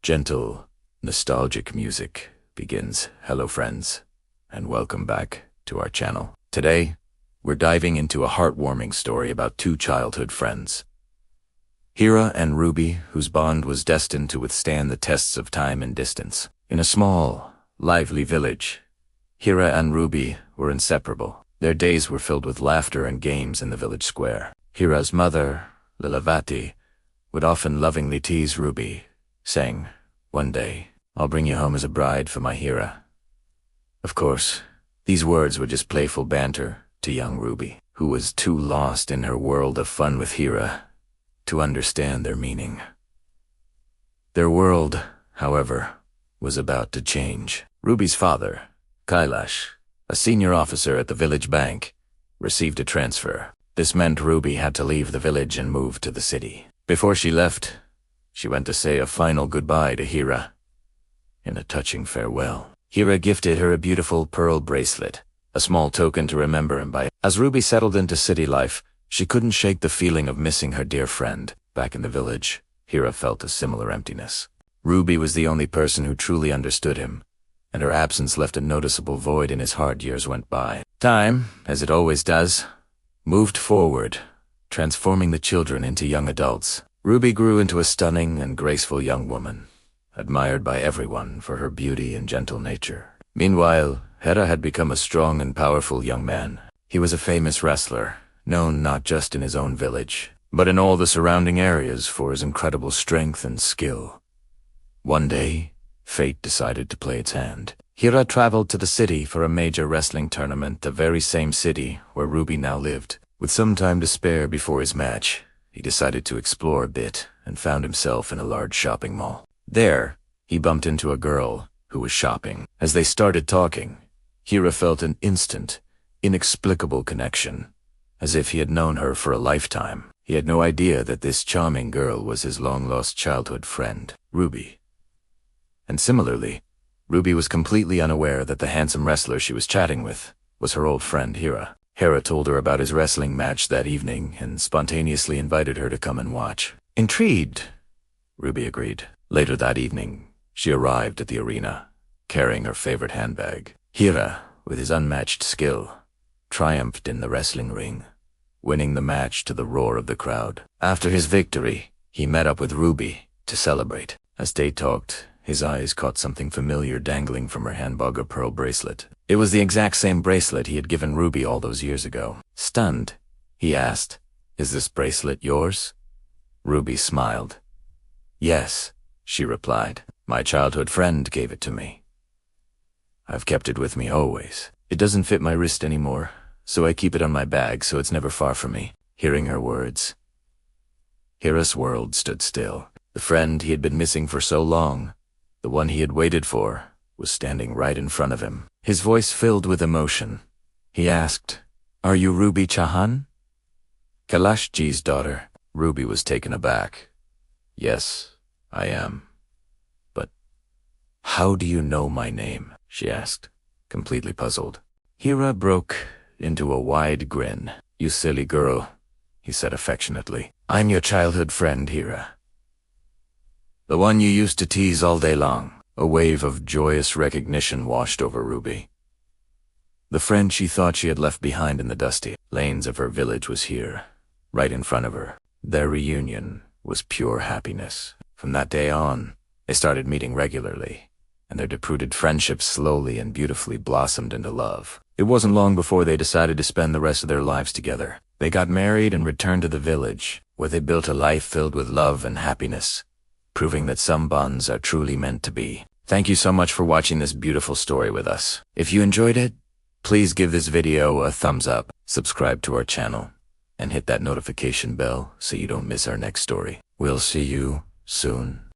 Gentle, nostalgic music begins. Hello friends, and welcome back to our channel. Today, we're diving into a heartwarming story about two childhood friends. Hira and Ruby, whose bond was destined to withstand the tests of time and distance. In a small, lively village, Hira and Ruby were inseparable. Their days were filled with laughter and games in the village square. Hira's mother, Lilavati, would often lovingly tease Ruby, saying, "One day, I'll bring you home as a bride for my Hira." Of course, these words were just playful banter to young Ruby, who was too lost in her world of fun with Hira to understand their meaning. Their world, however, was about to change. Ruby's father, Kailash, a senior officer at the village bank, received a transfer. This meant Ruby had to leave the village and move to the city. Before she left, she went to say a final goodbye to Hira. In a touching farewell, Hira gifted her a beautiful pearl bracelet, a small token to remember him by. As Ruby settled into city life, she couldn't shake the feeling of missing her dear friend. Back in the village, Hira felt a similar emptiness. Ruby was the only person who truly understood him, and her absence left a noticeable void in his heart. Years went by. Time, as it always does, moved forward, transforming the children into young adults. Ruby grew into a stunning and graceful young woman, admired by everyone for her beauty and gentle nature. Meanwhile, Hira had become a strong and powerful young man. He was a famous wrestler, known not just in his own village, but in all the surrounding areas for his incredible strength and skill. One day, fate decided to play its hand. Hira traveled to the city for a major wrestling tournament, the very same city where Ruby now lived. With some time to spare before his match, he decided to explore a bit and found himself in a large shopping mall. There, he bumped into a girl who was shopping. As they started talking, Hira felt an instant, inexplicable connection, as if he had known her for a lifetime. He had no idea that this charming girl was his long-lost childhood friend, Ruby. And similarly, Ruby was completely unaware that the handsome wrestler she was chatting with was her old friend Hira. Hira told her about his wrestling match that evening and spontaneously invited her to come and watch. Intrigued, Ruby agreed. Later that evening, she arrived at the arena, carrying her favorite handbag. Hira, with his unmatched skill, triumphed in the wrestling ring, winning the match to the roar of the crowd. After his victory, he met up with Ruby to celebrate. As they talked, his eyes caught something familiar dangling from her handbag, a pearl bracelet. It was the exact same bracelet he had given Ruby all those years ago. Stunned, he asked, "Is this bracelet yours?" Ruby smiled. "Yes," she replied. "My childhood friend gave it to me. I've kept it with me always. It doesn't fit my wrist anymore, so I keep it on my bag so it's never far from me." Hearing her words, Hira's world stood still. The friend he had been missing for so long, the one he had waited for, was standing right in front of him. His voice filled with emotion. He asked, "Are you Ruby Chauhan?" "Kailashji's daughter." Ruby was taken aback. "Yes, I am. But how do you know my name?" she asked, completely puzzled. Hira broke into a wide grin. "You silly girl," he said affectionately. "I'm your childhood friend, Hira. The one you used to tease all day long." A wave of joyous recognition washed over Ruby. The friend she thought she had left behind in the dusty lanes of her village was here, right in front of her. Their reunion was pure happiness. From that day on, they started meeting regularly, and their deep-rooted friendship slowly and beautifully blossomed into love. It wasn't long before they decided to spend the rest of their lives together. They got married and returned to the village, where they built a life filled with love and happiness, proving that some bonds are truly meant to be. Thank you so much for watching this beautiful story with us. If you enjoyed it, please give this video a thumbs up, subscribe to our channel, and hit that notification bell so you don't miss our next story. We'll see you soon.